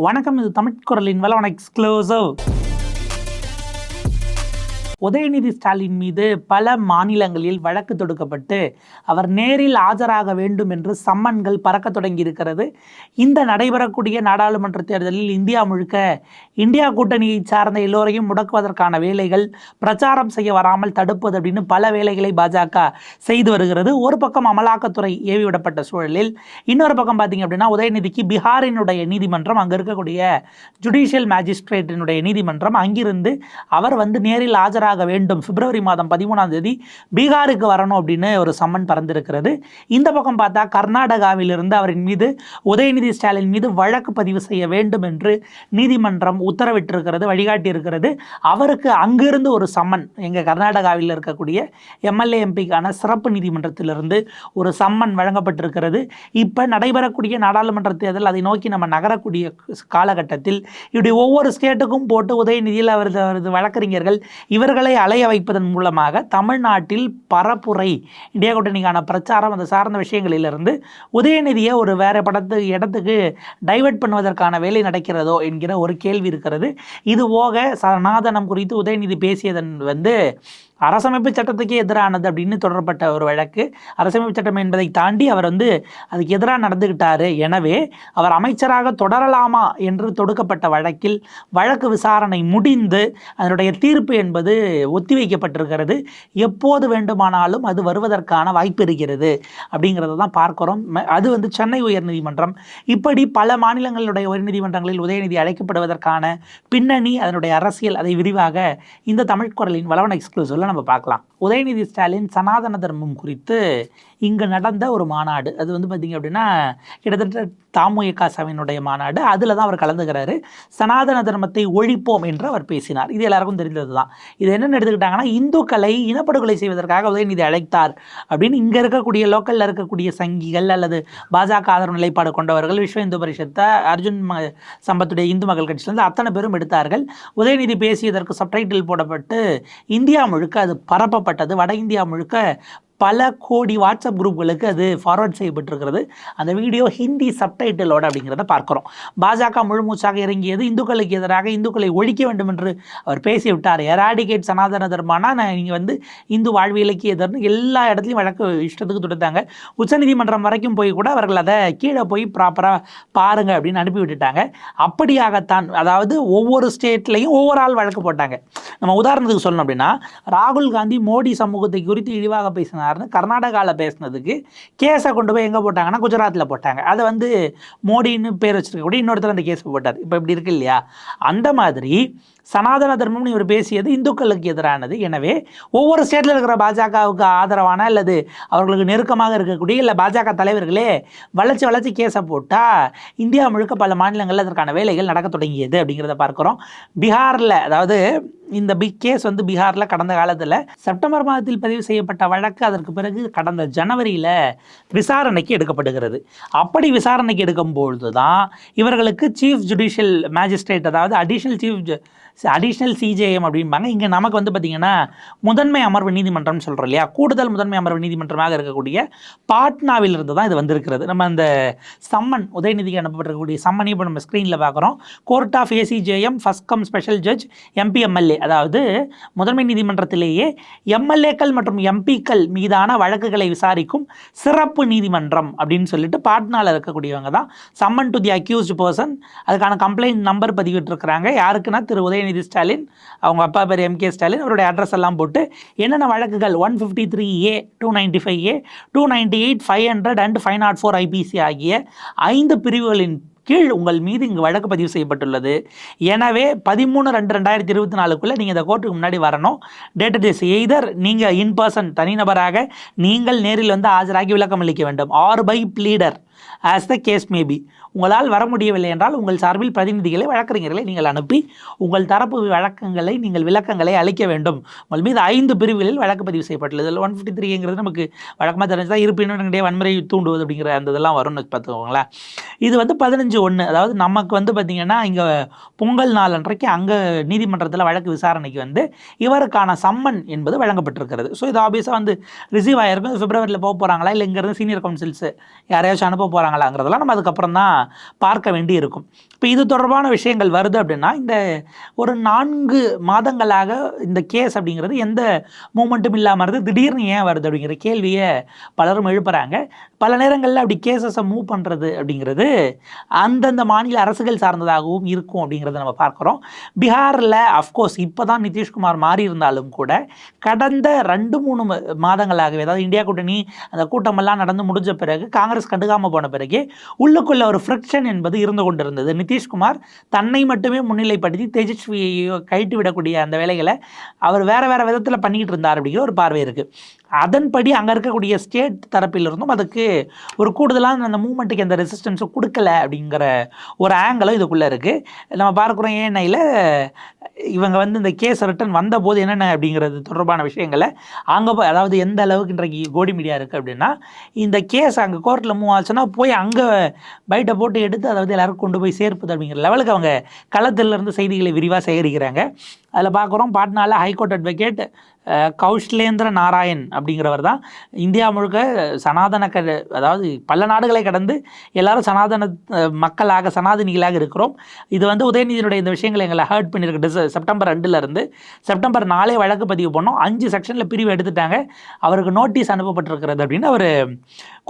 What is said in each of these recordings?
வணக்கம். இது தமிழ் குரலின் வளவன எக்ஸ்க்ளூசிவ். உதயநிதி ஸ்டாலின் மீது பல மாநிலங்களில் வழக்கு தொடுக்கப்பட்டு அவர் நேரில் ஆஜராக வேண்டும் என்று சம்மன்கள் பறக்க தொடங்கி இருக்கிறது. இந்த நடைபெறக்கூடிய நாடாளுமன்ற தேர்தலில் இந்தியா முழுக்க இந்தியா கூட்டணியை சார்ந்த எல்லோரையும் முடக்குவதற்கான வேலைகள், பிரச்சாரம் செய்ய வராமல் தடுப்பது அப்படின்னு பல வேலைகளை பாஜக செய்து வருகிறது. ஒரு பக்கம் அமலாக்கத்துறை ஏவி விடப்பட்ட சூழலில் இன்னொரு பக்கம் பார்த்தீங்க அப்படின்னா உதயநிதிக்கு பீகாரினுடைய நீதிமன்றம், அங்கே இருக்கக்கூடிய ஜுடிஷியல் மேஜிஸ்ட்ரேட்டினுடைய நீதிமன்றம் அங்கிருந்து அவர் நேரில் ஆஜராக வேண்டும், பிப்ரவரி மாதம் 13ஆம் தேதி பீகாருக்கு வரணும் அப்படின்னு ஒரு சம்மன் பறந்திருக்கிறது. இந்த பக்கம் பார்த்தா கர்நாடகாவிலிருந்து அவரின் மீது, உதயநிதி ஸ்டாலின் மீது வழக்கு பதிவு செய்ய வேண்டும் என்று நீதிமன்றம் உத்தரவிட்டிருக்கிறது, வழிகாட்டி இருக்கிறது. அவருக்கு அங்கிருந்து ஒரு சம்மன், எங்கள் கர்நாடகாவில் இருக்கக்கூடிய எம்எல்ஏ எம்பிக்கான சிறப்பு நீதிமன்றத்திலிருந்து ஒரு சம்மன் வழங்கப்பட்டிருக்கிறது. இப்போ நடைபெறக்கூடிய நாடாளுமன்ற தேர்தல், அதை நோக்கி நம்ம நகரக்கூடிய காலகட்டத்தில் இப்படி ஒவ்வொரு ஸ்டேட்டுக்கும் போட்டு உதயநிதியில் அவரது வழக்கறிஞர்கள் இவர்களை அலைய வைப்பதன் மூலமாக தமிழ்நாட்டில் பரப்புரை, இந்தியா கூட்டணிக்கான பிரச்சாரம், அந்த சார்ந்த விஷயங்களிலிருந்து உதயநிதியை ஒரு வேற இடத்துக்கு டைவர்ட் பண்ணுவதற்கான வேலை நடக்கிறதோ என்கிற ஒரு கேள்வி இருக்கிறது. இது போக சனாதனம் குறித்து உதயநிதி பேசியதன் அரசமைப்பு சட்டத்துக்கே எதிரானது அப்படின்னு தொடரப்பட்ட ஒரு வழக்கு. அரசமைப்பு சட்டம் என்பதை தாண்டி அவர் அதுக்கு எதிராக நடந்துக்கிட்டாரு, எனவே அவர் அமைச்சராக தொடரலாமா என்று தொடுக்கப்பட்ட வழக்கில் வழக்கு விசாரணை முடிந்து அதனுடைய தீர்ப்பு என்பது ஒத்திவைக்கப்பட்டிருக்கிறது. எப்போது வேண்டுமானாலும் அது வருவதற்கான வாய்ப்பு இருக்கிறது அப்படிங்கிறத தான் பார்க்கிறோம். அது சென்னை உயர்நீதிமன்றம், இப்படி பல மாநிலங்களுடைய உயர்நீதிமன்றங்களில் உதயநிதி அழைக்கப்படுவதற்கான பின்னணி, அதனுடைய அரசியல், அதை விரிவாக இந்த தமிழ் குரலின் வளவன எக்ஸ்க்ளூசிவ்ல நம்ம பார்க்கலாம். உதயநிதி ஸ்டாலின் சனாதன தர்மம் குறித்து இங்கு நடந்த ஒரு மாநாடு, அது பார்த்தீங்க அப்படின்னா கிட்டத்தட்ட தாமுக சபையினுடைய மாநாடு, அதில் தான் அவர் கலந்துக்கிறாரு. சனாதன தர்மத்தை ஒழிப்போம் என்று அவர் பேசினார். இது எல்லாருக்கும் தெரிந்தது தான். இது என்னென்னு எடுத்துக்கிட்டாங்கன்னா, இந்துக்களை இனப்படுகொலை செய்வதற்காக உதயநிதி அழைத்தார் அப்படின்னு இங்கே இருக்கக்கூடிய லோக்கலில் இருக்கக்கூடிய சங்கிகள் அல்லது பாஜக ஆதரவு நிலைப்பாடு கொண்டவர்கள், விஸ்வ இந்து பரிஷத்தை, அர்ஜுன் சம்பத்துடைய இந்து மக்கள் கட்சியிலேருந்து அத்தனை பேரும் எடுத்தார்கள். உதயநிதி பேசியதற்கு சப்டைட்டில் போடப்பட்டு இந்தியா முழுக்க அது பரப்பப்பட்டது. வட இந்தியா முழுக்க பல கோடி வாட்ஸ்அப் குரூப்களுக்கு அது ஃபார்வர்ட் செய்யப்பட்டிருக்கிறது. அந்த வீடியோ ஹிந்தி சப்டைட்டிலோடு அப்படிங்கிறத பார்க்குறோம். பாஜக முழுமூச்சாக இறங்கியது இந்துக்களுக்கு எதிராக, இந்துக்களை ஒழிக்க வேண்டும் என்று அவர் பேசிவிட்டார். எராடிகேட் சனாதன தர்மானா நீங்கள் இந்து வாழ்வியலுக்கு எதிர்னு எல்லா இடத்துலையும் வழக்கு இஷ்டத்துக்கு தொடுத்தாங்க. உச்சநீதிமன்றம் வரைக்கும் போய் கூட அவர்கள் அதை கீழே போய் ப்ராப்பராக பாருங்க அப்படின்னு அனுப்பி விட்டுட்டாங்க. அப்படியாகத்தான், அதாவது ஒவ்வொரு ஸ்டேட்லையும் ஒவ்வொரு ஆள் வழக்கு போட்டாங்க. நம்ம உதாரணத்துக்கு சொல்லணும் அப்படின்னா, ராகுல் காந்தி மோடி சமூகத்தை குறித்து இழிவாக பேசினார் கர்நாடகாவில் பேசினதுக்கு கேஸை கொண்டு போய் எங்கே போட்டாங்கன்னா குஜராத்தில் போட்டாங்க. அதை மோடின்னு பேர் வச்சிருக்கக்கூடிய இன்னொருத்தர் அந்த கேஸை போட்டார். இப்போ இப்படி இருக்கு இல்லையா? அந்த மாதிரி சனாதன தர்மம்னு இவர் பேசியது இந்துக்களுக்கு எதிரானது. எனவே ஒவ்வொரு ஸ்டேட்டில் இருக்கிற பாஜகவுக்கு ஆதரவான அல்லது அவர்களுக்கு நெருக்கமாக இருக்கக்கூடிய இல்லை பாஜக தலைவர்களே வளைச்சி கேஸை போட்டால் இந்தியா முழுக்க பல மாநிலங்களில் அதற்கான வேலைகள் நடக்க தொடங்கியது அப்படிங்கிறத பார்க்குறோம். பீகாரில், அதாவது இந்த பிக் கேஸ் பீகாரில் கடந்த காலத்தில் செப்டம்பர் மாதத்தில் பதிவு செய்யப்பட்ட வழக்கு அதற்கு பிறகு கடந்த ஜனவரியில் விசாரணைக்கு எடுக்கப்படுகிறது. அப்படி விசாரணைக்கு எடுக்கும்பொழுது தான் இவர்களுக்கு சீஃப் ஜுடிஷியல் மேஜிஸ்ட்ரேட், அதாவது அடிஷ்னல் சிஜேஎம் அப்படிம்பாங்க. இங்கே நமக்கு பார்த்திங்கன்னா முதன்மை அமர்வு நீதிமன்றம் சொல்கிறோம் இல்லையா, கூடுதல் முதன்மை அமர்வு நீதிமன்றமாக இருக்கக்கூடிய பாட்னாவில் இருந்து தான் இது வந்திருக்கிறது. நம்ம அந்த சம்மன், உதயநிதிக்கு அனுப்பப்பட்டிருக்கக்கூடிய சம்மனை இப்போ நம்ம ஸ்க்ரீனில் பார்க்குறோம். Court of ACJM first cum special judge MP MLA, அதாவது முதன்மை நீதிமன்றத்திலேயே எம்எல்ஏக்கள் மற்றும் எம்பிக்கள் மீதான வழக்குகளை விசாரிக்கும் சிறப்பு நீதிமன்றம் அப்படின்னு சொல்லிட்டு பாட்னாவில் இருக்கக்கூடியவங்க தான் summon to the accused person. அதுக்கான கம்ப்ளைண்ட் நம்பர் பதிவிட்டிருக்கிறாங்க. யாருக்குன்னா திரு உதயநிதி ஸ்டாலின், அவங்க அப்பா பேர் எம்கே ஸ்டாலின், அவருடைய அட்ரஸ் எல்லாம் போட்டு என்னென்ன வழக்குகள் 153A, 295A, 298, 500 and 504 ஐபிசி ஆகிய 5 பிரிவுகளின் கீழ் உங்கள் மீது இங்கு வழக்கு பதிவு செய்யப்பட்டுள்ளது. எனவே 13/2/2024 நீங்கள் இந்த கோர்ட்டுக்கு முன்னாடி வரணும். டேட்டட் இஸ் எய்தர் நீங்கள் இன் பர்சன், தனிநபராக நீங்கள் நேரில் ஆஜராகி விளக்கம் அளிக்க வேண்டும், or by pleader as the case may be. உங்களால் வர முடியவில்லை என்றால் உங்கள் சார்பில் பிரதிநிதிகளை, வழக்கறிஞர்களை நீங்கள் அனுப்பி உங்கள் தரப்பு வழக்கங்களை, நீங்கள் விளக்கங்களை அளிக்க வேண்டும். உங்கள் மீது 5 பிரிவுகளில் வழக்கு பதிவு செய்யப்பட்டுள்ளது. 153ங்கிறது நமக்கு வழக்கமாக தெரிஞ்சுதான், இருப்பினுடைய வன்முறை தூண்டுவது அப்படிங்கிற அந்த இதெல்லாம் வரும்னு பார்த்துக்கோங்களேன். இது 15/1, அதாவது நமக்கு பார்த்திங்கன்னா இங்கே பொங்கல் நாள் அன்றைக்கு அங்கே நீதிமன்றத்தில் வழக்கு விசாரணைக்கு இவருக்கான சம்மன் என்பது வழங்கப்பட்டிருக்கிறது. ஸோ இது ஆப்வியஸாக ரிசீவ் ஆகிருக்கும். பிப்ரவரியில் போக போகிறாங்களா இல்லை இங்கேருந்து சீனியர் கவுன்சில்ஸ் யாரையாச்சும் அனுப்ப போகிறாங்களாங்கிறதெல்லாம் நம்ம அதுக்கப்புறம் தான் பார்க்க வேண்டி இருக்கும். இப்போ இது தொடர்பான விஷயங்கள் வருது அப்படின்னா, இந்த ஒரு 4 மாதங்களாக இந்த கேஸ் அப்படிங்கிறது எந்த மூமெண்ட்டும் இல்லாமல் இருந்து திடீர்னு ஏன் வருது அப்படிங்கிற கேள்வியை பலரும் எழுப்புறாங்க. பல நேரங்களில் அப்படி கேசஸை மூவ் பண்ணுறது அப்படிங்கிறது அந்தந்த மாநில அரசுகள் சார்ந்ததாகவும் இருக்கும் அப்படிங்கிறத நம்ம பார்க்குறோம். பீகாரில் அஃப்கோர்ஸ் இப்போ தான் நிதிஷ்குமார் மாறி இருந்தாலும் கூட கடந்த 2-3 மாதங்களாகவே, அதாவது இந்தியா கூட்டணி அந்த கூட்டமெல்லாம் நடந்து முடிஞ்ச பிறகு, காங்கிரஸ் கண்டுக்காமல் போன பிறகு உள்ளுக்குள்ள ஒரு ஃப்ரிக்ஷன் என்பது இருந்து கொண்டிருந்தது. நிதிஷ்குமார் தன்னை மட்டுமே முன்னிலைப்படுத்தி தேஜஸ்வியை கைட்டு விடக்கூடிய அந்த வேலைகளை அவர் வேறு விதத்தில் பண்ணிக்கிட்டு இருந்தார் அப்படிங்கிற ஒரு பார்வை இருக்குது. அதன்படி அங்கே இருக்கக்கூடிய ஸ்டேட் தரப்பிலிருந்தும் அதுக்கு ஒரு கூடுதலான அந்த மூமெண்ட்டுக்கு எந்த ரெசிஸ்டன்ஸும் கொடுக்கல அப்படிங்கிற ஒரு ஆங்கிளும் இதுக்குள்ளே இருக்குது. நம்ம பார்க்குறோம் ஏனையில் இவங்க வந்து இந்த கேஸ் ரிட்டன் வந்தபோது என்னென்ன அப்படிங்கிறது தொடர்பான விஷயங்களை அங்கே போய், அதாவது எந்த அளவுக்கு இன்றைக்கு கோடி மீடியா இருக்குது அப்படின்னா, இந்த கேஸ் அங்கே கோர்ட்டில் மூவ் ஆச்சுன்னா போய் அங்கே பைட்டை போட்டு எடுத்து அதாவது எல்லாருக்கும் கொண்டு போய் சேர்ப்புது அப்படிங்கிற லெவலுக்கு அவங்க களத்திலிருந்து செய்திகளை விரிவாக சேகரிக்கிறாங்க. அதில் பார்க்குறோம் பாட்னாவில் ஹைகோர்ட் அட்வொகேட் கௌஷ்லேந்திர நாராயண் அப்படிங்கிறவர் தான் இந்தியா முழுக்க அதாவது பல நாடுகளை கடந்து எல்லாரும் சனாதன மக்களாக சனாதனிகளாக இருக்கிறோம். இது வந்து உதயநிதியினுடைய இந்த விஷயங்களை எங்களை ஹர்ட் பண்ணியிருக்கு. செப்டம்பர் 2 செப்டம்பர் 4 வழக்கு பதிவு பண்ணோம். 5 செக்ஷனில் பிரிவு எடுத்துட்டாங்க. அவருக்கு நோட்டீஸ் அனுப்பப்பட்டிருக்கிறது அப்படின்னு அவர்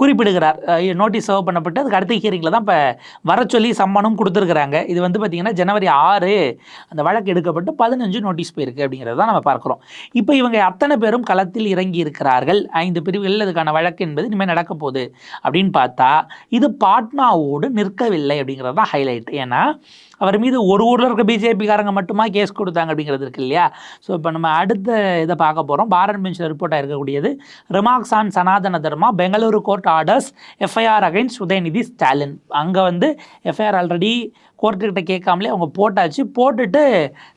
குறிப்பிடுகிறார். நோட்டீஸ் சர்வ் பண்ணப்பட்டு அதுக்கு அடுத்த ஹியரிங்கில் தான் இப்போ வர சொல்லி சம்மனும் கொடுத்துருக்குறாங்க. இது வந்து பார்த்திங்கன்னா ஜனவரி 6 அந்த வழக்கு எடுக்கப்பட்டு 15 நோட்டீஸ் போயிருக்கு அப்படிங்கிறது தான் நம்ம பார்க்குறோம். இப்போ இவங்க அத்தனை பேரும் களத்தில் இறங்கி இருக்கிறார்கள். 5 பிரிவுகளில் இதுக்கான வழக்கு என்பது இனிமேல் நடக்க போகுது அப்படின்னு பார்த்தா இது பாட்னாவோடு நிற்கவில்லை அப்படிங்கிறது தான் ஹைலைட். ஏன்னா அவர் மீது ஒரு ஊரில் இருக்க பிஜேபிக்காரங்க மட்டுமா கேஸ் கொடுத்தாங்க அப்படிங்கிறது இருக்கு இல்லையா. ஸோ இப்போ நம்ம அடுத்த இதை பார்க்க போகிறோம். பாரத் பெஞ்சில் ரிப்போர்ட்டாக இருக்கக்கூடியது remarks on Sanatana Dharma, Bengaluru court orders FIR against Udhayanidhi Stalin. அங்கே வந்து எஃப்ஐஆர் ஆல்ரெடி கோர்ட்டுக்கிட்ட கேட்காமலே அவங்க போட்டுட்டு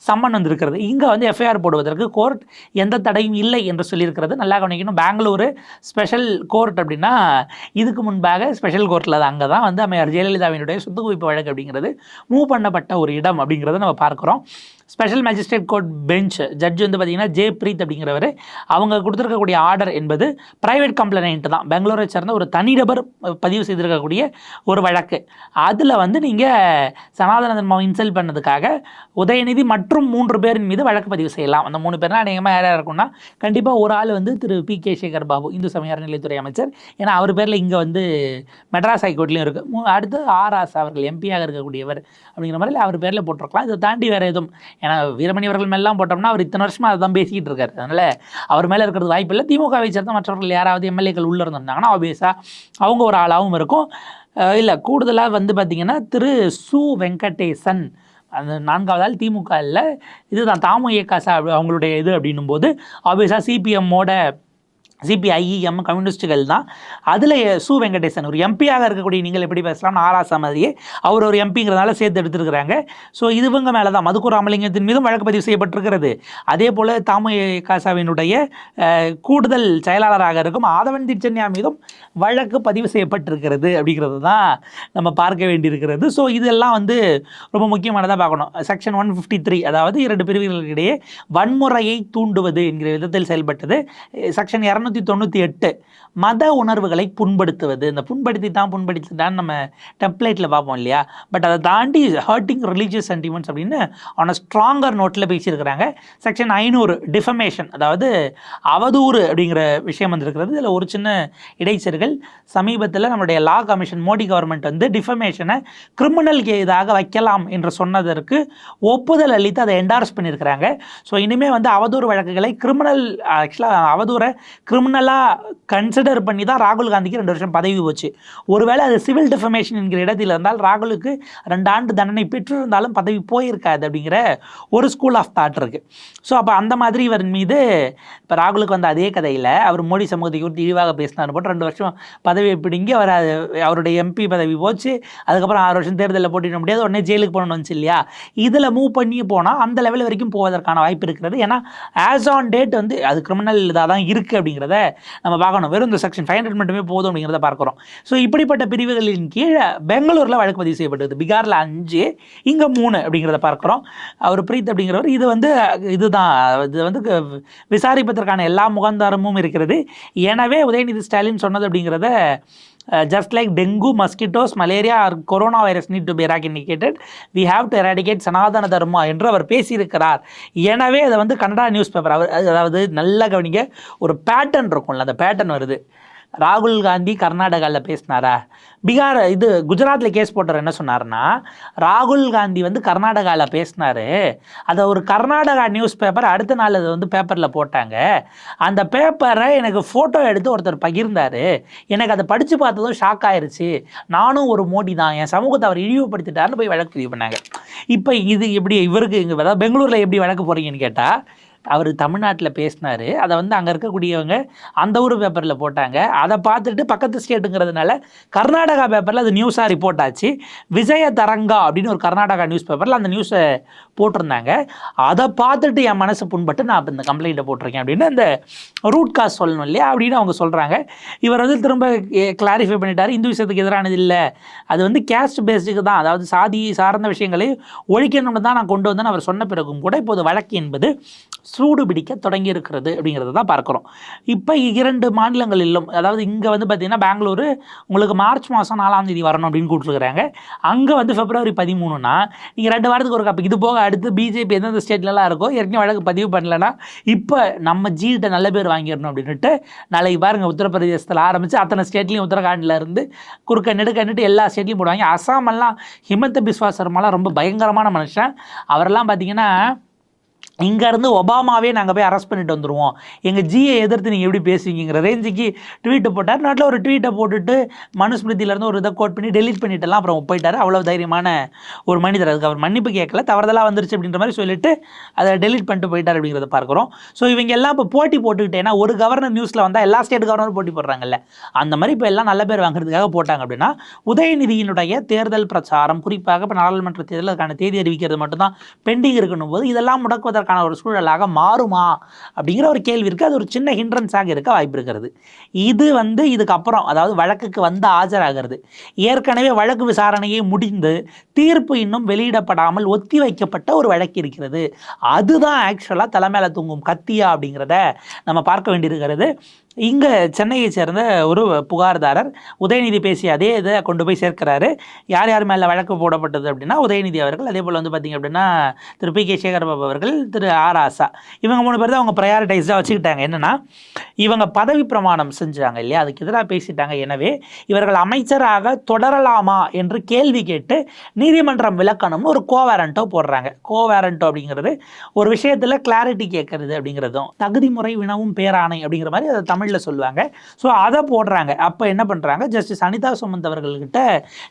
சம்மன் வந்திருக்கிறது. இங்கே வந்து எஃப்ஐஆர் போடுவதற்கு கோர்ட் எந்த தடையும் இல்லை என்று சொல்லியிருக்கிறது. நல்லா கவனிக்கணும். பெங்களூரு ஸ்பெஷல் கோர்ட் அப்படின்னா இதுக்கு முன்பாக ஸ்பெஷல் கோர்ட்டில் அங்கே தான் வந்து அம்மையார் ஜெயலலிதாவினுடைய சொத்து குவிப்பு வழக்கு அப்படிங்கிறது மூவ் பண்ணப்பட்ட ஒரு இடம் அப்படிங்கிறத நம்ம பார்க்குறோம். Special magistrate court bench judge வந்து பார்த்திங்கன்னா ஜே பிரீத் அப்படிங்கிறவர் அவங்க கொடுத்துருக்கக்கூடிய ஆர்டர் என்பது ப்ரைவேட் கம்ப்ளைண்ட் தான். பெங்களூரை சேர்ந்த ஒரு தனிநபர் பதிவு செய்திருக்கக்கூடிய ஒரு வழக்கு. அதில் வந்து நீங்கள் சனாதன தர்மாவை இன்சல்ட் பண்ணதுக்காக உதயநிதி மற்றும் 3 பேரின் மீது வழக்கு பதிவு செய்யலாம். அந்த 3 பேர்னா அநேகமாக யாராக இருக்கும்னா கண்டிப்பாக ஒரு ஆள் வந்து திரு பி.கே. சேகர் பாபு, இந்து சமய அறநிலையத்துறை அமைச்சர். ஏன்னா அவர் பேரில் இங்கே வந்து மெட்ராஸ் ஹைகோர்ட்லேயும் இருக்குது. அடுத்து ஆர்.ஆஸ் அவர்கள் எம்பியாக இருக்கக்கூடியவர் அப்படிங்கிற மாதிரி அவர் பேரில் போட்டிருக்கலாம். இதை தாண்டி வேறு எதுவும், ஏன்னா வீரமணி அவர்கள் மேலாம் போட்டோம்னா அவர் இத்தனை வருஷமாக அதை தான் பேசிக்கிட்டு இருக்காரு. அதனால் அவர் மேலே இருக்கிறது வாய்ப்பு இல்லை. திமுகவை சேர்ந்த மற்றவர்கள் யாராவது எம்எல்ஏக்கள் உள்ளே இருந்திருந்தாங்கன்னா ஆப்வியஸாக அவங்க ஒரு ஆளாகவும் இருக்கும். இல்லை கூடுதலாக வந்து பார்த்திங்கன்னா திரு சு வெங்கடேசன் அந்த 4வது ஆள் திமுக இல்லை, இதுதான் தாமுயகாசா அவங்களுடைய இது அப்படின்னும் போது ஆப்வியஸாக சிபிஐஎம் கம்யூனிஸ்டுகள் தான். அதில் சு வெங்கடேசன் ஒரு எம்பியாக இருக்கக்கூடிய நீங்கள் எப்படி பேசலாம், ஆராசா மாதிரியே அவர் ஒரு எம்பிங்கிறதுனால சேர்த்து எடுத்துருக்கிறாங்க. ஸோ இதுவங்க மேலே தான் மதுக்கூர் ராமலிங்கத்தின் மீதும் வழக்கு பதிவு செய்யப்பட்டிருக்கிறது. அதே போல் தாமுயகாசாவினுடைய கூடுதல் செயலாளராக இருக்கும் ஆதவன் திச்சன்யா மீதும் வழக்கு பதிவு செய்யப்பட்டிருக்கிறது அப்படிங்கிறது தான் நம்ம பார்க்க வேண்டியிருக்கிறது. ஸோ இதெல்லாம் வந்து ரொம்ப முக்கியமானதாக பார்க்கணும். செக்ஷன் 153 அதாவது 2 பிரிவுகளுக்கிடையே வன்முறையை தூண்டுவது என்கிற விதத்தில் செயல்பட்டது. செக்ஷன் 298 மத உணர்வுகளை புண்படுத்துவது. இந்த புண்படுத்திட்டான் நம்ம டெம்ப்ளேட்டில் பார்ப்போம் இல்லையா. பட் அதை தாண்டி ஹர்ட்டிங் ரிலீஜியஸ் சென்டிமெண்ட்ஸ் அப்படின்னு ஆன் ஸ்ட்ராங்கர் நோட்டில் பேசியிருக்கிறாங்க. செக்ஷன் 500 டிஃபமேஷன், அதாவது அவதூறு அப்படிங்கிற விஷயம் வந்திருக்கிறது. இதில் ஒரு சின்ன இடைச்செருகள். சமீபத்தில் நம்முடைய லா கமிஷன் மோடி கவர்மெண்ட் வந்து டிஃபமேஷனை கிரிமினல் இதாக வைக்கலாம் என்று சொன்னதற்கு ஒப்புதல் அளித்து அதை என்டார்ஸ் பண்ணியிருக்கிறாங்க. ஸோ இனிமேல் வந்து அவதூறு வழக்குகளை அவதூறை கிரிமினலாக கன்சிடர் பண்ணி தான் ராகுல் காந்திக்கு 2 வருஷம் பதவி போச்சு. ஒருவேளை அது சிவில் டிஃபமேஷன் என்கிற இடத்தில் இருந்தால் ராகுலுக்கு 2 ஆண்டு தண்டனை பெற்றிருந்தாலும் பதவி போயிருக்காது அப்படிங்கிற ஒரு ஸ்கூல் ஆஃப் தாட் இருக்குது. ஸோ அப்போ அந்த மாதிரி இவர் மீது இப்போ ராகுலுக்கு வந்த அதே கதையில் அவர் மோடி சமூகத்தை குறித்து இழிவாக பேசினார் போட்டு 2 வருஷம் பதவியை பிடிங்கி அவருடைய எம்பி பதவி போச்சு. அதுக்கப்புறம் 6 வருஷம் தேர்தலில் போட்டிட முடியாது, உடனே ஜெயிலுக்கு போகணும்னு வந்துச்சு இல்லையா. இதில் மூவ் பண்ணி போனால் அந்த லெவல் வரைக்கும் போவதற்கான வாய்ப்பு இருக்கிறது. ஏன்னா ஆஸ் ஆன் டேட் வந்து அது கிரிமினல் இதாக தான் இருக்குது அப்படிங்கிறத நம்ம பார்க்கணும். வெறும் இந்த செக்ஷன் 500 மட்டுமே போதும் அப்படிங்கிறத பார்க்குறோம். ஸோ இப்படிப்பட்ட பிரிவுகளின் கீழே பெங்களூரில் வழக்கு பதிவு செய்யப்பட்டது. பீகாரில் 5, இங்கே 3 அப்படிங்கிறத பார்க்குறோம். அவர் பிரீத் அப்படிங்கிறவர் இது வந்து விசாரிப்பதற்கான எல்லா முகாந்தாரமும் இருக்கிறது. எனவே உதயநிதி ஸ்டாலின் சொன்னது அப்படிங்கிறத just like dengue, mosquitoes, malaria or coronavirus need to be eradicated, we have to eradicate சனாதன தர்மா என்று அவர் பேசியிருக்கிறார். எனவே அதை வந்து கன்னடா நியூஸ் பேப்பர் அதாவது நல்லா கவனிங்க, ஒரு பேட்டர்ன் இருக்கும்ல, அந்த பேட்டர்ன் வருது. ராகுல் காந்தி கர்நாடகாவில் பேசினாரா, பீகார் இது குஜராத்தில் கேஸ் போட்டவர் என்ன சொன்னார்னா, ராகுல் காந்தி வந்து கர்நாடகாவில் பேசினார், அதை ஒரு கர்நாடகா நியூஸ் பேப்பர் அடுத்த நாள் அதை வந்து பேப்பரில் போட்டாங்க, அந்த பேப்பரை எனக்கு ஃபோட்டோ எடுத்து ஒருத்தர் பகிர்ந்தார், எனக்கு அதை படித்து பார்த்ததும் ஷாக் ஆயிடுச்சு, நானும் ஒரு மோடி தான், என் சமூகத்தை அவர் இழிவுபடுத்திட்டாருன்னு போய் வழக்கு பதிவு பண்ணாங்க. இப்போ இது எப்படி இவருக்கு இங்கே அதாவது பெங்களூரில் எப்படி வழக்கு போகிறீங்கன்னு கேட்டால், அவர் தமிழ்நாட்டில் பேசினார், அதை வந்து அங்கே இருக்கக்கூடியவங்க அந்த ஊர் பேப்பரில் போட்டாங்க, அதை பார்த்துட்டு பக்கத்து ஸ்டேட்டுங்கிறதுனால கர்நாடகா பேப்பரில் அது நியூஸாக ரிப்போர்ட் ஆச்சு. விஜய தரங்கா அப்படின்னு ஒரு கர்நாடகா நியூஸ் பேப்பரில் அந்த நியூஸை போட்டிருந்தாங்க, அதை பார்த்துட்டு என் மனசு புண்பட்டு நான் இந்த கம்ப்ளைண்ட்டை போட்டிருக்கேன் அப்படின்னு அந்த ரூட் காஸ் சொல்லணும் இல்லையா அப்படின்னு அவங்க சொல்கிறாங்க. இவர் வந்து திரும்ப கிளாரிஃபை பண்ணிட்டார், இந்து விஷயத்துக்கு எதிரானது இல்லை, அது வந்து கேஸ்ட் பேஸுக்கு தான், அதாவது சாதி சார்ந்த விஷயங்களை ஒழிக்கணும்னு தான் நான் கொண்டு வந்தேன்னு அவர் சொன்ன பிறகும் கூட இப்போது வழக்கு என்பது சூடு பிடிக்க தொடங்கி இருக்கிறது அப்படிங்கிறத தான் பார்க்குறோம். இப்போ 2 மாநிலங்களிலும், அதாவது இங்கே வந்து பார்த்திங்கன்னா பெங்களூரு உங்களுக்கு மார்ச் மாதம் 4ஆம் தேதி வரணும் அப்படின்னு கூப்பிட்டுருக்குறாங்க, அங்கே வந்து February 13னா நீங்கள் 2 வாரத்துக்கு ஒரு கப்பு. இது போக அடுத்து பிஜேபி எந்தெந்த ஸ்டேட்லலாம் இருக்கோ ஏற்கனவே வழக்கு பதிவு பண்ணலன்னா இப்போ நம்ம ஜிகிட்ட நல்ல பேர் வாங்கிடணும் அப்படின்ட்டு நாளைக்கு பாருங்கள் உத்தரப்பிரதேசத்தில் ஆரம்பித்து அத்தனை ஸ்டேட்லேயும் உத்தரகாண்டில் இருந்து குறுக்க நெடுக்கன்னுட்டு எல்லா ஸ்டேட்லையும் போடுவாங்க. அசாமெல்லாம் ஹிமந்த பிஸ்வா சர்மாலாம் ரொம்ப பயங்கரமான மனுஷன், அவரெல்லாம் பார்த்திங்கன்னா இங்கேருந்து ஒபாமாவே நாங்கள் போய் அரெஸ்ட் பண்ணிட்டு வந்துடுவோம், எங்கள் ஜியை எதிர்த்து நீங்கள் எப்படி பேசுவீங்கிற ரேஞ்சுக்கு ட்வீட்டை போட்டார். நாட்டில் ஒரு ட்வீட்டை போட்டுட்டு மனுஸ்மிருதியிலேருந்து ஒரு இதை கோட் பண்ணி டெலிட் பண்ணிட்டுலாம் அப்புறம் போயிட்டார். அவ்வளோ தைரியமான ஒரு மனிதர், அதுக்கு அவர் மன்னிப்பு கேட்கல, தவறுதலாக வந்துருச்சு அப்படின்ற மாதிரி சொல்லிட்டு அதை டெலிட் பண்ணிட்டு போயிட்டார் அப்படிங்கிறத பார்க்குறோம். ஸோ இவங்க எல்லாம் இப்போ போட்டி போட்டுக்கிட்டு, ஏன்னா ஒரு கவர்னர் நியூஸில் வந்தால் எல்லா ஸ்டேட் கவர்னரும் போட்டி போடுறாங்கல்ல, அந்த மாதிரி இப்போ எல்லாம் நல்ல பேர் வாங்குறதுக்காக போட்டாங்க. அப்படின்னா உதயநிதியினுடைய தேர்தல் பிரச்சாரம், குறிப்பாக இப்போ நாடாளுமன்ற தேர்தல் அதுக்கான தேதி அறிவிக்கிறது மட்டும்தான் பெண்டிங் இருக்கணும் போது இதெல்லாம் முடக்குவதற்கான ஒரு சூழலாக மாறுமா அப்படிங்கிற ஒரு கேள்வி இருக்குது. அது ஒரு சின்ன ஹிண்ட்ரன்ஸாக இருக்க வாய்ப்பு இருக்கிறது. இது வந்து இதுக்கப்புறம் அதாவது வழக்குக்கு வந்து ஆஜராகிறது, ஏற்கனவே வழக்கு விசாரணையை முடிந்து தீர்ப்பு இன்னும் வெளியிடப்படாமல் ஒத்தி வைக்கப்பட்ட ஒரு வழக்கு இருக்கிறது. அதுதான் ஆக்சுவலாக தலைமையில தூங்கும் கத்தியா அப்படிங்கிறத நம்ம பார்க்க வேண்டியிருக்கிறது. இங்கே சென்னையை சேர்ந்த ஒரு புகார்தாரர் உதயநிதி பேசிய அதே இதை கொண்டு போய் சேர்க்கிறாரு. யார் யார் மேலே வழக்கு போடப்பட்டது அப்படின்னா உதயநிதி அவர்கள், அதே போல் வந்து பார்த்திங்க அப்படின்னா திரு பி கே சேகர்பாபு அவர்கள், திரு ஆர் ஆசா, இவங்க 3 பேர் தான் அவங்க ப்ரையாரிட்டைஸாக வச்சுக்கிட்டாங்க. என்னென்னா இவங்க பதவி பிரமாணம் செஞ்சாங்க இல்லையா, அதுக்கு எதிராக பேசிட்டாங்க. எனவே இவர்கள் அமைச்சராக தொடரலாமா என்று கேள்வி கேட்டு நீதிமன்றம் விளக்கணும்னு ஒரு கோவேரண்ட்டோ போடுறாங்க. கோவேரண்ட்டோ அப்படிங்கிறது ஒரு விஷயத்தில் கிளாரிட்டி கேட்கறது அப்படிங்கிறதும், தகுதி முறை வினவும் பேராணை அப்படிங்கிற மாதிரி அதை தமிழில் சொல்லுவாங்க. ஸோ அதை போடுறாங்க. அப்போ என்ன பண்ணுறாங்க, ஜஸ்டிஸ் அனிதா சுமந்த் அவர்கள்கிட்ட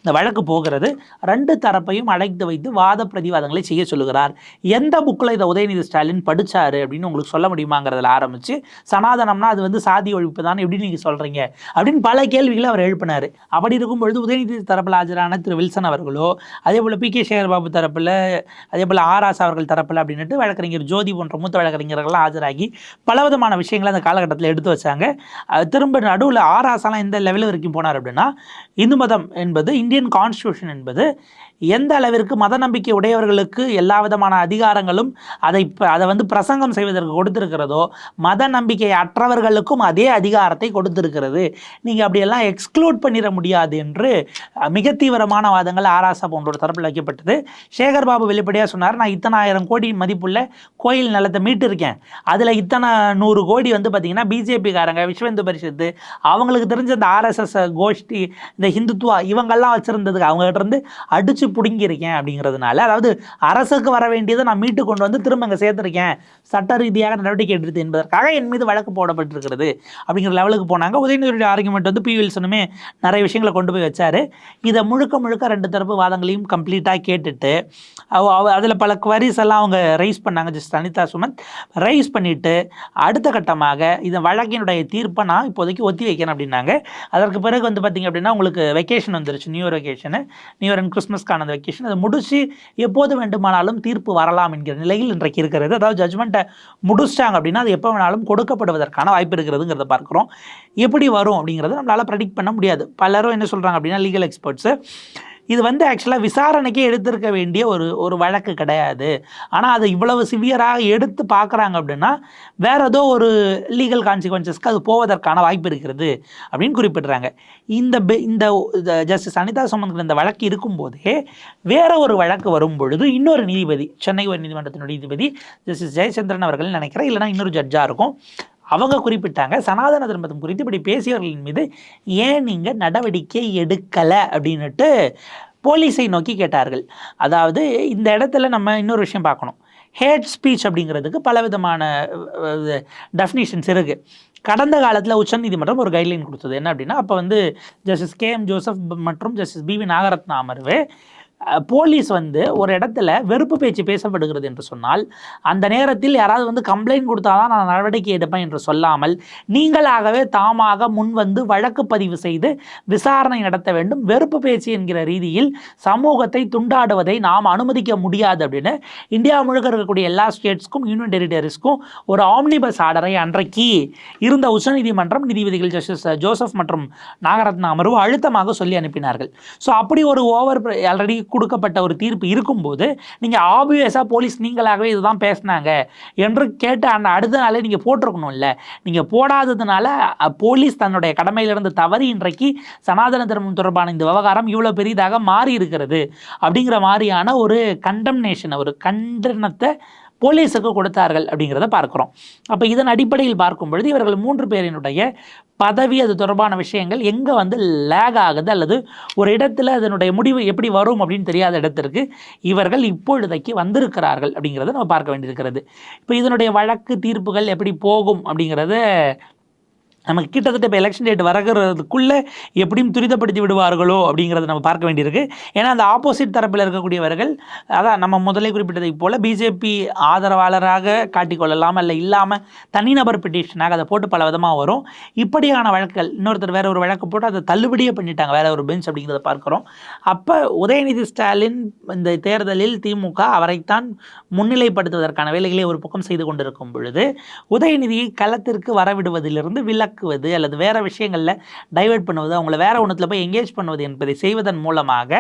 இந்த வழக்கு போகிறது. 2 தரப்பையும் அழைத்து வைத்து வாத பிரதிவாதங்களை செய்ய சொல்லுகிறார். எந்த புக்கில் இதை உதயநிதி ஸ்டாலின் படித்தார் அப்படின்னு உங்களுக்கு சொல்ல முடியுமாங்கிறதுல ஆரம்பித்து, சனாதனம்னா அது வந்து சாதி ஒழிப்பு தான் எப்படி நீங்கள் சொல்கிறீங்க அப்படின்னு பல கேள்விகளை அவர் எழுப்பினார். அப்படி இருக்கும்பொழுது உதயநிதி தரப்பில் ஆஜரான திரு வில்சன் அவர்களோ, அதே போல் பி கே சேகர்பாபு தரப்பில், அதே போல் ஆர் ஆசா அவர்கள் தரப்பில் அப்படின்ட்டு வழக்கறிஞர் ஜோதி போன்ற மூத்த வழக்கறிஞர்கள்லாம் ஆஜராகி பலவிதமான விஷயங்களை அந்த காலகட்டத்தில் எடுத்து வச்சாங்க. திரும்ப நடுவில் ஆர் ஆசாலாம் எந்த லெவல் வரைக்கும் போனார் அப்படின்னா, இந்து மதம் என்பது, இந்தியன் கான்ஸ்டியூஷன் என்பது எந்த அளவிற்கு மத நம்பிக்கை உடையவர்களுக்கு எல்லா விதமான அதிகாரங்களும் அதை வந்து பிரசங்கம் செய்வதற்கு கொடுத்திருக்கிறதோ, மத நம்பிக்கை அற்றவர்களுக்கும் அதே அதிகாரத்தை கொடுத்திருக்கிறது, நீங்கள் அப்படியெல்லாம் எக்ஸ்க்ளூட் பண்ணிட முடியாது என்று மிக தீவிரமான வாதங்கள் ஆராசா போன்ற தரப்பில் வைக்கப்பட்டது. சேகர்பாபு வெளிப்படையாக சொன்னார், நான் இத்தனை 1000 கோடி மதிப்புள்ள கோயில் நிலத்தை மீட்டிருக்கேன், அதில் இத்தனை 100 கோடி வந்து பார்த்திங்கன்னா பிஜேபிக்காரங்க, விஸ்வ இந்து பரிஷத்து, அவங்களுக்கு தெரிஞ்ச இந்த ஆர்எஸ்எஸ் கோஷ்டி, இந்த ஹிந்துத்துவா இவங்கெல்லாம் வச்சுருந்ததுக்கு அவங்ககிட்ட இருந்து அடித்து பிடுங்கியிருக்கேன் அப்படிங்கிறதுனால, அதாவது அரசுக்கு வர வேண்டியதை நான் மீட்டு கொண்டு வந்து திரும்ப இங்கே சேர்த்துருக்கேன், சட்ட ரீதியாக நடவடிக்கை எடுத்து என்பதற்காக என் மீது வழக்கு போடப்பட்டிருக்கிறது அப்படிங்கிற லெவலுக்கு போனாங்க. உதயநிதியுடைய ஆர்குமெண்ட் வந்து பி வில்சனுமே நிறைய விஷயங்களை கொண்டு போய் வச்சார். இதை முழுக்க 2 தரப்பு வாதங்களையும் கம்ப்ளீட்டாக கேட்டுட்டு அதில் பல குவரிஸ் எல்லாம் அவங்க ரைஸ் பண்ணாங்க. ஜஸ்ட் அனிதா சுமந்த் ரைஸ் பண்ணிவிட்டு அடுத்த கட்டமாக இந்த வழக்கினுடைய தீர்ப்பை நான் இப்போதைக்கு ஒத்தி வைக்கிறேன் அப்படின்னாங்க. அதற்கு பிறகு வந்து பார்த்திங்க அப்படின்னா உங்களுக்கு வெக்கேஷன் வந்துருச்சு, new year vacation, new year and கிறிஸ்மஸ்க்கான அந்த வெக்கேஷன், அதை முடிச்சு எப்போது வேண்டுமானாலும் தீர்ப்பு வரலாம் என்கிற நிலையில் இன்றைக்கு இருக்கிறது. அதாவது ஜட்மெண்ட்டை முடிச்சிட்டாங்க அப்படின்னா அது எப்போ வேணாலும் கொடுக்கப்படுவதற்கான வாய்ப்பு இருக்கிறதுங்கிறத பார்க்குறோம். எப்படி வரும் அப்படிங்கிறத நம்மளால் ப்ரெடிக்ட் பண்ண முடியாது. பலரும் என்ன சொல்கிறாங்க அப்படின்னா, லீகல் எக்ஸ்பர்ட்ஸு இது வந்து ஆக்சுவலாக விசாரணைக்கே எடுத்திருக்க வேண்டிய ஒரு வழக்கு கிடையாது. ஆனால் அதை இவ்வளவு சிவியராக எடுத்து பார்க்குறாங்க அப்படின்னா வேற ஏதோ ஒரு லீகல் கான்சிக்வன்சஸ்க்கு அது போவதற்கான வாய்ப்பு இருக்கிறது அப்படின்னு குறிப்பிட்றாங்க. இந்த ஜஸ்டிஸ் அனிதா சுமந்த் இந்த வழக்கு இருக்கும்போதே வேற ஒரு வழக்கு வரும் பொழுது இன்னொரு நீதிபதி, சென்னை உயர் நீதிமன்றத்தினுடைய நீதிபதி ஜஸ்டிஸ் ஜெயச்சந்திரன் அவர்கள் நினைக்கிறேன், இல்லைனா இன்னொரு ஜட்ஜாக இருக்கும், அவங்க குறிப்பிட்டாங்க சனாதன தர்மம் குறித்து இப்படி பேசியவர்களின் மீது ஏன் நீங்கள் நடவடிக்கை எடுக்கலை அப்படின்னுட்டு போலீஸை நோக்கி கேட்டார்கள். அதாவது இந்த இடத்துல நம்ம இன்னொரு விஷயம் பார்க்கணும். ஹேட் ஸ்பீச் அப்படிங்கிறதுக்கு பலவிதமான டெஃபினிஷன்ஸ் இருக்குது. கடந்த காலத்தில் உச்சநீதிமன்றம் ஒரு கைட்லைன் கொடுத்தது என்ன அப்படின்னா, அப்போ வந்து ஜஸ்டிஸ் KM ஜோசப் மற்றும் ஜஸ்டிஸ் BV நாகரத்னா அமர்வு போலீஸ் வந்து ஒரு இடத்துல வெறுப்பு பேச்சு பேசப்படுகிறது என்று சொன்னால் அந்த நேரத்தில் யாராவது வந்து கம்ப்ளைண்ட் கொடுத்தாதான் நான் நடவடிக்கை எடுப்பேன் என்று சொல்லாமல் நீங்களாகவே தாமாக முன் வந்து வழக்கு பதிவு செய்து விசாரணை நடத்த வேண்டும். வெறுப்பு பேச்சு என்கிற ரீதியில் சமூகத்தை துண்டாடுவதை நாம் அனுமதிக்க முடியாது அப்படின்னு இந்தியா முழுக்க இருக்கக்கூடிய எல்லா ஸ்டேட்ஸ்க்கும் யூனியன் டெரிட்டரிஸ்க்கும் ஒரு ஆம்னிபஸ் ஆர்டரை அன்றைக்கு இருந்த உச்சநீதிமன்றம் நீதிபதிகள் ஜஸ்டிஸ் ஜோசப் மற்றும் நாகரத்னா அமர்வு அழுத்தமாக சொல்லி அனுப்பினார்கள். ஸோ அப்படி ஒரு ஆல்ரெடி கொடுக்கப்பட்ட ஒரு தீர்ப்பு இருக்கும்போது நீங்கள் ஆப்வியஸாக போலீஸ் நீங்களாகவே இதுதான் பேசினாங்க என்று கேட்டு அந்த அடுத்த நாளே நீங்கள் போட்டிருக்கணும். இல்லை, நீங்கள் போடாததுனால போலீஸ் தன்னுடைய கடமையிலிருந்து தவறி இன்றைக்கு சனாதன தர்மம் தொடர்பான இந்த விவகாரம் இவ்வளோ பெரிதாக மாறி இருக்கிறது அப்படிங்கிற மாதிரியான ஒரு கண்டம்னேஷன், ஒரு கண்டனத்தை போலீஸுக்கு கொடுத்தார்கள் அப்படிங்கிறத பார்க்குறோம். அப்போ இதன் அடிப்படையில் பார்க்கும் பொழுது இவர்கள் 3 பேரினுடைய பதவி, அது தொடர்பான விஷயங்கள் எங்கே வந்து லேக் ஆகுது அல்லது ஒரு இடத்துல அதனுடைய முடிவு எப்படி வரும் அப்படின்னு தெரியாத இடத்திற்கு இவர்கள் இப்பொழுதைக்கு வந்திருக்கிறார்கள் அப்படிங்கிறத நம்ம பார்க்க வேண்டியிருக்கிறது. இப்போ இதனுடைய வழக்கு தீர்ப்புகள் எப்படி போகும் அப்படிங்கிறத நமக்கு கிட்டத்தட்ட இப்போ எலெக்ஷன் டேட் வரகிறதுக்குள்ளே எப்படியும் துரிதப்படுத்தி விடுவார்களோ அப்படிங்கிறத நம்ம பார்க்க வேண்டியிருக்கு. ஏன்னா அந்த ஆப்போசிட் தரப்பில் இருக்கக்கூடியவர்கள், அதான் நம்ம முதலே குறிப்பிட்டதை போல் பிஜேபி ஆதரவாளராக காட்டிக்கொள்ளலாம், அல்ல இல்லாமல் தனிநபர் பெட்டிஷனாக அதை போட்டு பல விதமாக வரும். இப்படியான வழக்குகள் இன்னொருத்தர் வேற ஒரு வழக்கு போட்டு அதை தள்ளுபடியே பண்ணிட்டாங்க வேற ஒரு பெஞ்ச் அப்படிங்கிறத பார்க்குறோம். அப்போ உதயநிதி ஸ்டாலின் இந்த தேர்தலில் திமுக அவரைத்தான் முன்னிலைப்படுத்துவதற்கான வேலைகளை ஒரு பக்கம் செய்து கொண்டிருக்கும் பொழுது உதயநிதியை களத்திற்கு வரவிடுவதிலிருந்து விலக்குவது அல்லது வேறு விஷயங்களில் டைவெர்ட் பண்ணுவது, அவங்கள வேறு ஒன்றத்தில் போய் எங்கேஜ் பண்ணுவது என்பதை செய்வதன் மூலமாக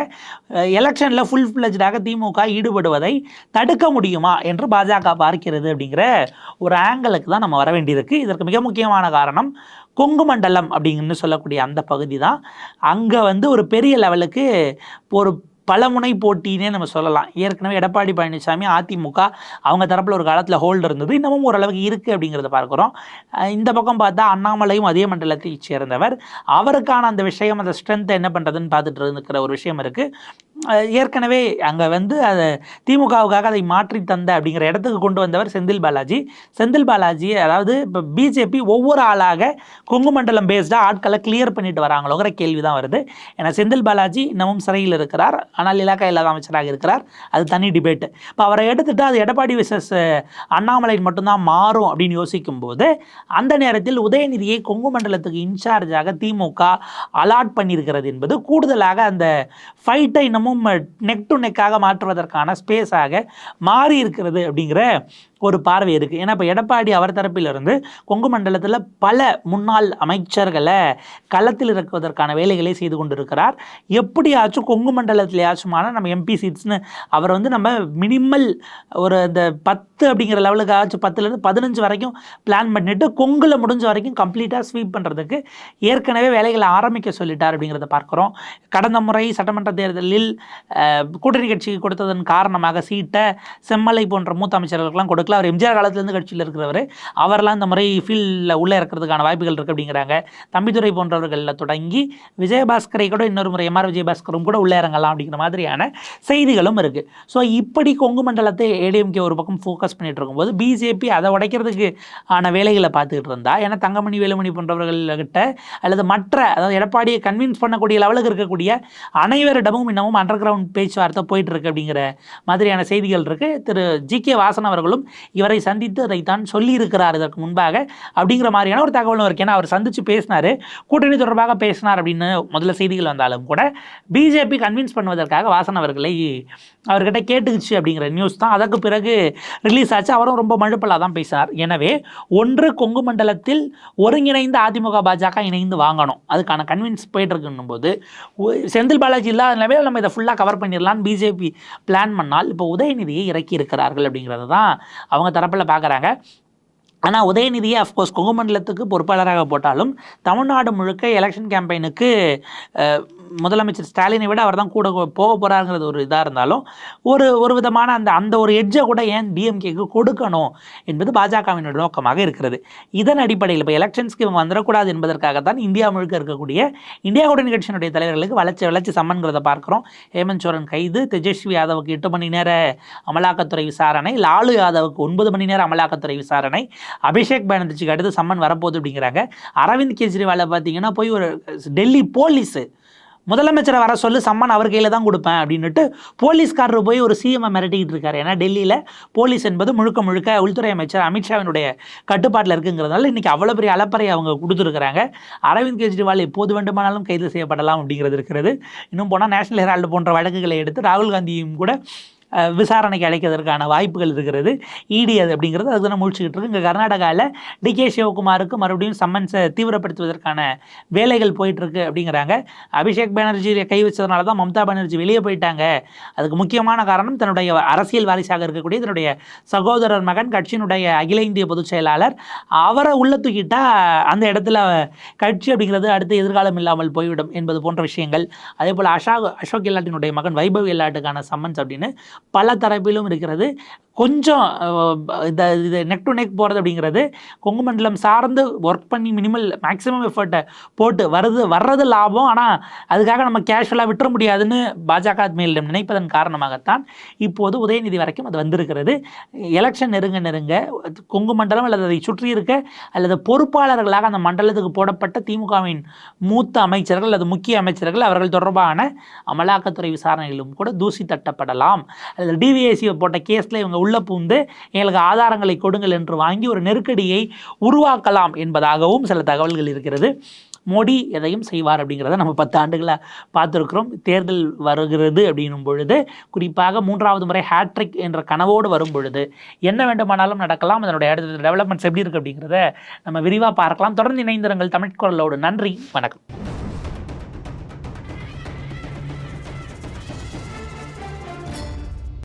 எலெக்ஷனில் ஃபுல் ஃப்ளெஜ்டாக திமுக ஈடுபடுவதை தடுக்க முடியுமா என்று பாஜக பார்க்கிறது அப்படிங்கிற ஒரு ஆங்கிளுக்கு தான் நம்ம வர வேண்டியிருக்கு. இதற்கு மிக முக்கியமான காரணம் கொங்கு மண்டலம் அப்படிங்கன்னு சொல்லக்கூடிய அந்த பகுதி தான். அங்கே வந்து ஒரு பெரிய லெவலுக்கு ஒரு பலமுனை போட்டினே நம்ம சொல்லலாம். ஏற்கனவே எடப்பாடி பழனிசாமி அதிமுக அவங்க தரப்பில் ஒரு காலத்தில் ஹோல்டு இருந்தது, இன்னமும் ஓரளவுக்கு இருக்குது அப்படிங்கிறத பார்க்குறோம். இந்த பக்கம் பார்த்தா அண்ணாமலையும் அதே மண்டலத்தை சேர்ந்தவர். அவருக்கான அந்த விஷயம், அந்த ஸ்ட்ரென்த்தை என்ன பண்ணுறதுன்னு பார்த்துட்டு இருக்கிற ஒரு விஷயம் இருக்குது. ஏற்கனவே அங்கே வந்து அதை திமுகவுக்காக அதை மாற்றி தந்த அப்படிங்கிற இடத்துக்கு கொண்டு வந்தவர் செந்தில் பாலாஜி. அதாவது இப்போ பிஜேபி ஒவ்வொரு ஆளாக கொங்கு மண்டலம் பேஸ்டாக ஆட்களை கிளியர் பண்ணிட்டு வராங்களோங்கிற கேள்வி தான் வருது. ஏன்னா செந்தில் பாலாஜி இன்னமும் சிறையில் இருக்கிறார், ஆனால் இலாக்கா இல்லாத அமைச்சராக இருக்கிறார், அது தனி டிபேட்டு. இப்போ அவரை எடுத்துகிட்டு அது எடப்பாடி விசஸ் அண்ணாமலை மட்டும்தான் மாறும் அப்படின்னு யோசிக்கும் போது அந்த நேரத்தில் உதயநிதியை கொங்கு மண்டலத்துக்கு இன்சார்ஜாக திமுக அலாட் பண்ணியிருக்கிறது என்பது கூடுதலாக அந்த ஃபைட்டை இன்னமும் நெக் டு நெக்காக மாற்றுவதற்கான ஸ்பேஸாக மாறி இருக்கிறது அப்படிங்கிற ஒரு பார்வை இருக்குது. ஏன்னா இப்போ எடப்பாடி அவர் தரப்பிலிருந்து கொங்கு மண்டலத்தில் பல முன்னாள் அமைச்சர்களை களத்தில் இறக்குவதற்கான வேலைகளை செய்து கொண்டிருக்கிறார். எப்படியாச்சும் கொங்கு மண்டலத்திலேயாச்சுமான நம்ம MP சீட்ஸ்னு அவர் வந்து நம்ம மினிமல் ஒரு இந்த 10 அப்படிங்கிற லெவலுக்காச்சும் 10லேருந்து 15 வரைக்கும் பிளான் பண்ணிட்டு கொங்குல முடிஞ்ச வரைக்கும் கம்ப்ளீட்டாக ஸ்வீப் பண்ணுறதுக்கு ஏற்கனவே வேலைகளை ஆரம்பிக்க சொல்லிட்டார் அப்படிங்கிறத பார்க்குறோம். கடந்த முறை சட்டமன்ற தேர்தலில் கூட்டணி கட்சிக்கு கொடுத்ததன் காரணமாக சீட்டை செம்மலை போன்ற மூத்த அமைச்சர்களுக்கெல்லாம் கொடுக்கல. அவர் எம்ஜிஆர் காலத்திலேருந்து கட்சியில் இருக்கிறவர், அவரெல்லாம் இந்த முறை ஃபீல்டில் உள்ளே இருக்கிறதுக்கான வாய்ப்புகள் இருக்குது அப்படிங்கிறாங்க. தம்பிதுரை போன்றவர்களில் தொடங்கி விஜயபாஸ்கரை கூட இன்னொரு முறை MR விஜயபாஸ்கரும் கூட உள்ளே இறங்கலாம் அப்படிங்கிற மாதிரியான செய்திகளும் இருக்குது. ஸோ இப்படி கொங்கு மண்டலத்தை ADMK ஒரு பக்கம் ஃபோக்கஸ் பண்ணிட்டு இருக்கும்போது பிஜேபி அதை உடைக்கிறதுக்கு ஆன வேலைகளை பார்த்துக்கிட்டு இருந்தா, ஏன்னா தங்கமணி வேலுமணி போன்றவர்கள்கிட்ட அல்லது மற்ற, அதாவது எடப்பாடியை கன்வின்ஸ் பண்ணக்கூடிய லெவலுக்கு இருக்கக்கூடிய அனைவரிடமும் இன்னமும் அண்டர் கிரவுண்ட் பேச்சுவார்த்தை போயிட்டு இருக்கு அப்படிங்கிற மாதிரியான செய்திகள் இருக்குது. திரு GK வாசன் அவர்களும் இவரை சந்தித்து அதைத்தான் சொல்லியிருக்கிறார் இதற்கு முன்பாக அப்படிங்கிற மாதிரியான ஒரு தகவலும் இருக்கு. ஏன்னா அவர் சந்தித்து பேசினார், கூட்டணி தொடர்பாக பேசினார் அப்படின்னு முதல்ல செய்திகள் வந்தாலும் கூட பிஜேபி கன்வின்ஸ் பண்ணுவதற்காக வாசன் அவர்களை அவர்கிட்ட கேட்டுக்குச்சு அப்படிங்கிற நியூஸ் தான் அதற்கு பிறகு ரிலீஸ் ஆச்சு. அவரும் ரொம்ப மழுப்பலாக தான் பேசினார். எனவே ஒன்று கொங்கு மண்டலத்தில் ஒருங்கிணைந்து அதிமுக பாஜக இணைந்து வாங்கணும், அதுக்கான கன்வின்ஸ் போயிட்டு இருக்குன்னும் போது செந்தில் பாலாஜி இல்லாதனாவே நம்ம இதை ஃபுல்லாக கவர் பண்ணிடலான்னு பிஜேபி பிளான் பண்ணால் இப்போ உதயநிதியை இறக்கி இருக்கிறார்கள் அப்படிங்கிறது தான் அவங்க தரப்பில் பார்க்குறாங்க. ஆனால் உதயநிதியை அஃப்கோர்ஸ் கொங்கு மண்டலத்துக்கு பொறுப்பாளராக போட்டாலும் தமிழ்நாடு முழுக்க எலெக்ஷன் கேம்பெயினுக்கு முதலமைச்சர் ஸ்டாலினை விட அவர் தான் கூட போக போகிறாருங்கிறது ஒரு இதாக இருந்தாலும் ஒரு விதமான அந்த ஒரு எட்ஜை கூட ஏன் டிஎம்கேக்கு கொடுக்கணும் என்பது பாஜகவினுடைய நோக்கமாக இருக்கிறது. இதன் அடிப்படையில் இப்போ எலெக்ஷன்ஸ்க்கு இவங்க வந்துடக்கூடாது என்பதற்காகத்தான் இந்தியா முழுக்க இருக்கக்கூடிய இந்தியா கூட்டணி கட்சியினுடைய தலைவர்களுக்கு வளர்ச்சி சம்மன்கிறத பார்க்குறோம். ஹேமந்த் சோரன் கைது, தேஜஸ்வி யாதவுக்கு 8 மணி நேர அமலாக்கத்துறை விசாரணை, லாலு யாதவுக்கு 9 மணி நேர அமலாக்கத்துறை விசாரணை, அபிஷேக் பானர்ஜிக்கு அடுத்து சம்மன் வரப்போகுது அப்படிங்கிறாங்க. அரவிந்த் கெஜ்ரிவாலை பார்த்தீங்கன்னா போய் ஒரு டெல்லி போலீஸு முதலமைச்சரை வர சொல்லி சம்மன் அவர் கையில் தான் கொடுப்பேன் அப்படின்ட்டு போலீஸ்காரர் போய் ஒரு சிஎம்ஐ மிரட்டிக்கிட்டு இருக்காரு. ஏன்னா டெல்லியில் போலீஸ் என்பது முழுக்க உள்துறை அமைச்சர் அமித்ஷாவினுடைய கட்டுப்பாட்டில் இருக்குங்கிறதுனால இன்றைக்கி அவ்வளோ பெரிய அலப்பறை அவங்க கொடுத்துருக்குறாங்க. அரவிந்த் கெஜ்ரிவால் எப்போது வேண்டுமானாலும் கைது செய்யப்படலாம் அப்படிங்கிறது இருக்கிறது. இன்னும் போனால் நேஷனல் ஹெரால்டு போன்ற வழக்குகளை எடுத்து ராகுல் காந்தியும் கூட விசாரணைக்கு அழைக்கிறதுக்கான வாய்ப்புகள் இருக்கிறது. இடி அது அப்படிங்கிறது அதுக்கு தான் முழிச்சுக்கிட்டு இருக்கு. இங்கே கர்நாடகாவில் டிகே சிவகுமாருக்கு மறுபடியும் சம்மன்ஸை தீவிரப்படுத்துவதற்கான வேலைகள் போயிட்டுருக்கு அப்படிங்கிறாங்க. அபிஷேக் பானர்ஜியை கை வச்சதுனால தான் மம்தா பானர்ஜி வெளியே போயிட்டாங்க. அதுக்கு முக்கியமான காரணம் தன்னுடைய அரசியல் வாரிசாக இருக்கக்கூடிய தன்னுடைய சகோதரர் மகன், கட்சியினுடைய அகில இந்திய பொதுச் செயலாளர், அவரை உள்ள தூக்கிட்டா அந்த இடத்துல கட்சி அப்படிங்கிறது அடுத்து எதிர்காலம் இல்லாமல் போய்விடும் என்பது போன்ற விஷயங்கள். அதே போல் அசோக் கெலாட்டினுடைய மகன் வைபவ் கெலாட்டுக்கான சம்மன்ஸ் அப்படின்னு பல தரப்பிலும் இருக்கிறது. கொஞ்சம் இது நெக் டு நெக் போகிறது அப்படிங்கிறது கொங்கு மண்டலம் சார்ந்து ஒர்க் பண்ணி மேக்ஸிமம் எஃபர்ட்டை போட்டு வர்றது லாபம். ஆனால் அதுக்காக நம்ம கேஷுவலாக விட்டுற முடியாதுன்னு பாஜக மேலிடம் நினைப்பதன் காரணமாகத்தான் இப்போது உதயநிதி வரைக்கும் அது வந்திருக்கிறது. எலெக்ஷன் நெருங்க கொங்கு மண்டலம் அல்லது அதை சுற்றி இருக்க அல்லது பொறுப்பாளர்களாக அந்த மண்டலத்துக்கு போடப்பட்ட திமுகவின் மூத்த அமைச்சர்கள் அல்லது முக்கிய அமைச்சர்கள் அவர்கள் தொடர்பான அமலாக்கத்துறை விசாரணைகளும் கூட தூசி தட்டப்படலாம். அல்லது டிவிஎஸ்சி போட்ட கேஸில் இவங்க உள்ள பூந்து எங்களுக்கு ஆதாரங்களை கொடுங்கள் என்று வாங்கி ஒரு நெருக்கடியை உருவாக்கலாம் என்பதாகவும் சில தகவல்கள் இருக்கிறது. மோடி எதையும் செய்வார் அப்படிங்கிறத நம்ம 10 ஆண்டுகளாக பார்த்துருக்கிறோம். தேர்தல் வருகிறது அப்படின்னும் பொழுது, குறிப்பாக 3வது முறை ஹேட்ரிக் என்ற கனவோடு வரும் பொழுது என்ன வேண்டுமானாலும் நடக்கலாம். அதனுடைய அடுத்த டெவலப்மெண்ட்ஸ் எப்படி இருக்குது அப்படிங்கிறத நம்ம விரிவாக பார்க்கலாம். தொடர்ந்து இணைந்திருங்கள் தமிழ் குரலோடு. நன்றி, வணக்கம்.